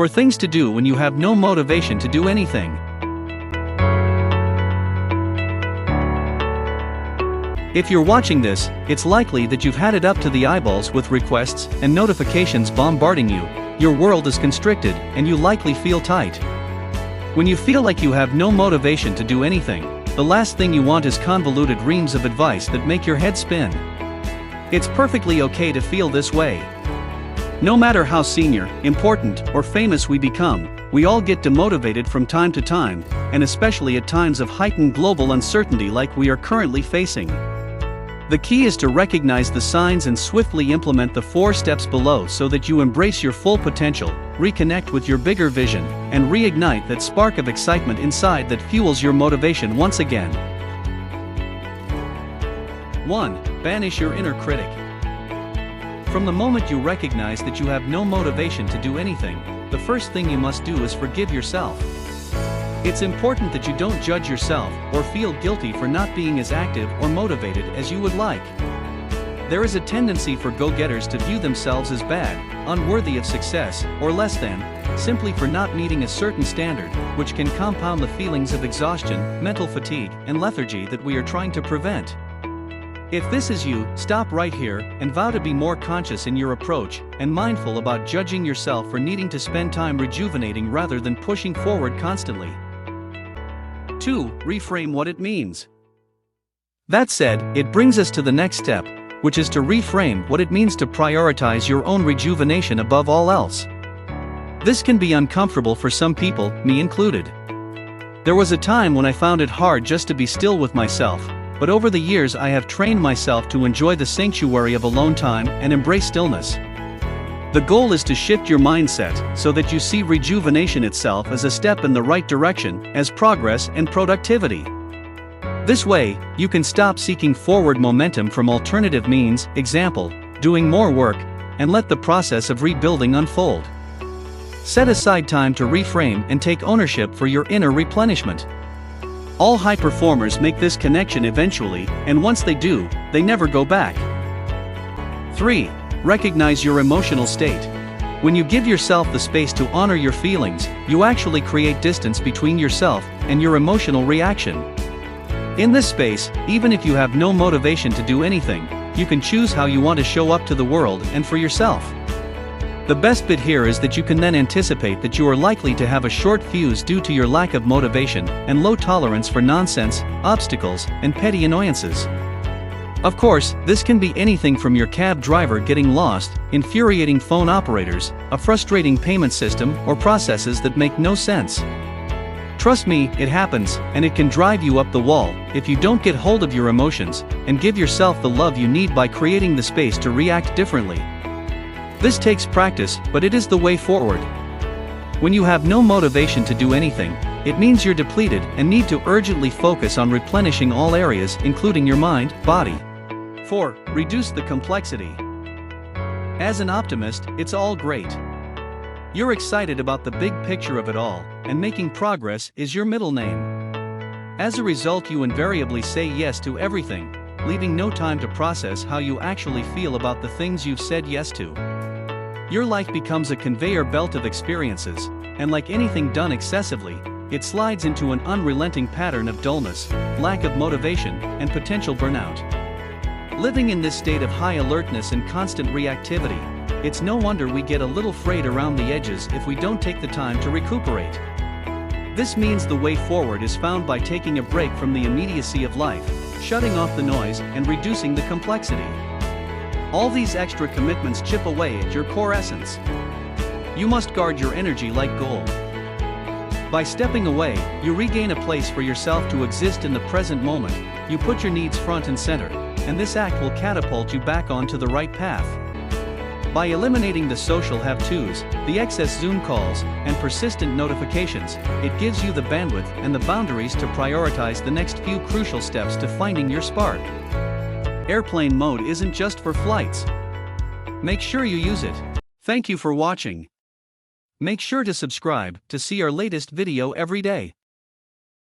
for things to do when you have no motivation to do anything. If you're watching this, it's likely that you've had it up to the eyeballs with requests and notifications bombarding you. Your world is constricted, and you likely feel tight. When you feel like you have no motivation to do anything, the last thing you want is convoluted reams of advice that make your head spin. It's perfectly okay to feel this way. No matter how senior, important, or famous we become, we all get demotivated from time to time, and especially at times of heightened global uncertainty like we are currently facing. The key is to recognize the signs and swiftly implement the 4 steps below so that you embrace your full potential, reconnect with your bigger vision, and reignite that spark of excitement inside that fuels your motivation once again. 1. Banish your inner critic. From the moment you recognize that you have no motivation to do anything, the first thing you must do is forgive yourself. It's important that you don't judge yourself or feel guilty for not being as active or motivated as you would like. There is a tendency for go-getters to view themselves as bad, unworthy of success, or less than, simply for not meeting a certain standard, which can compound the feelings of exhaustion, mental fatigue, and lethargy that we are trying to prevent. If this is you, stop right here and vow to be more conscious in your approach and mindful about judging yourself for needing to spend time rejuvenating rather than pushing forward constantly. 2. Reframe what it means. That said, it brings us to the next step, which is to reframe what it means to prioritize your own rejuvenation above all else. This can be uncomfortable for some people, me included. There was a time when I found it hard just to be still with myself, but over the years I have trained myself to enjoy the sanctuary of alone time and embrace stillness. The goal is to shift your mindset so that you see rejuvenation itself as a step in the right direction, as progress and productivity. This way, you can stop seeking forward momentum from alternative means, example, doing more work, and let the process of rebuilding unfold. Set aside time to reframe and take ownership for your inner replenishment. All high performers make this connection eventually, and once they do, they never go back. 3. Recognize your emotional state. When you give yourself the space to honor your feelings, you actually create distance between yourself and your emotional reaction. In this space, even if you have no motivation to do anything, you can choose how you want to show up to the world and for yourself. The best bit here is that you can then anticipate that you are likely to have a short fuse due to your lack of motivation and low tolerance for nonsense, obstacles, and petty annoyances. Of course, this can be anything from your cab driver getting lost, infuriating phone operators, a frustrating payment system, or processes that make no sense. Trust me, it happens, and it can drive you up the wall if you don't get hold of your emotions and give yourself the love you need by creating the space to react differently. This takes practice, but it is the way forward. When you have no motivation to do anything, it means you're depleted and need to urgently focus on replenishing all areas, including your mind, body. 4. Reduce the complexity. As an optimist, it's all great. You're excited about the big picture of it all, and making progress is your middle name. As a result, you invariably say yes to everything, leaving no time to process how you actually feel about the things you've said yes to. Your life becomes a conveyor belt of experiences, and like anything done excessively, it slides into an unrelenting pattern of dullness, lack of motivation, and potential burnout. Living in this state of high alertness and constant reactivity, it's no wonder we get a little frayed around the edges if we don't take the time to recuperate. This means the way forward is found by taking a break from the immediacy of life, shutting off the noise, and reducing the complexity. All these extra commitments chip away at your core essence. You must guard your energy like gold. By stepping away, you regain a place for yourself to exist in the present moment, you put your needs front and center, and this act will catapult you back onto the right path. By eliminating the social have-tos, the excess Zoom calls, and persistent notifications, it gives you the bandwidth and the boundaries to prioritize the next few crucial steps to finding your spark. Airplane mode isn't just for flights. Make sure you use it. Thank you for watching. Make sure to subscribe to see our latest video every day.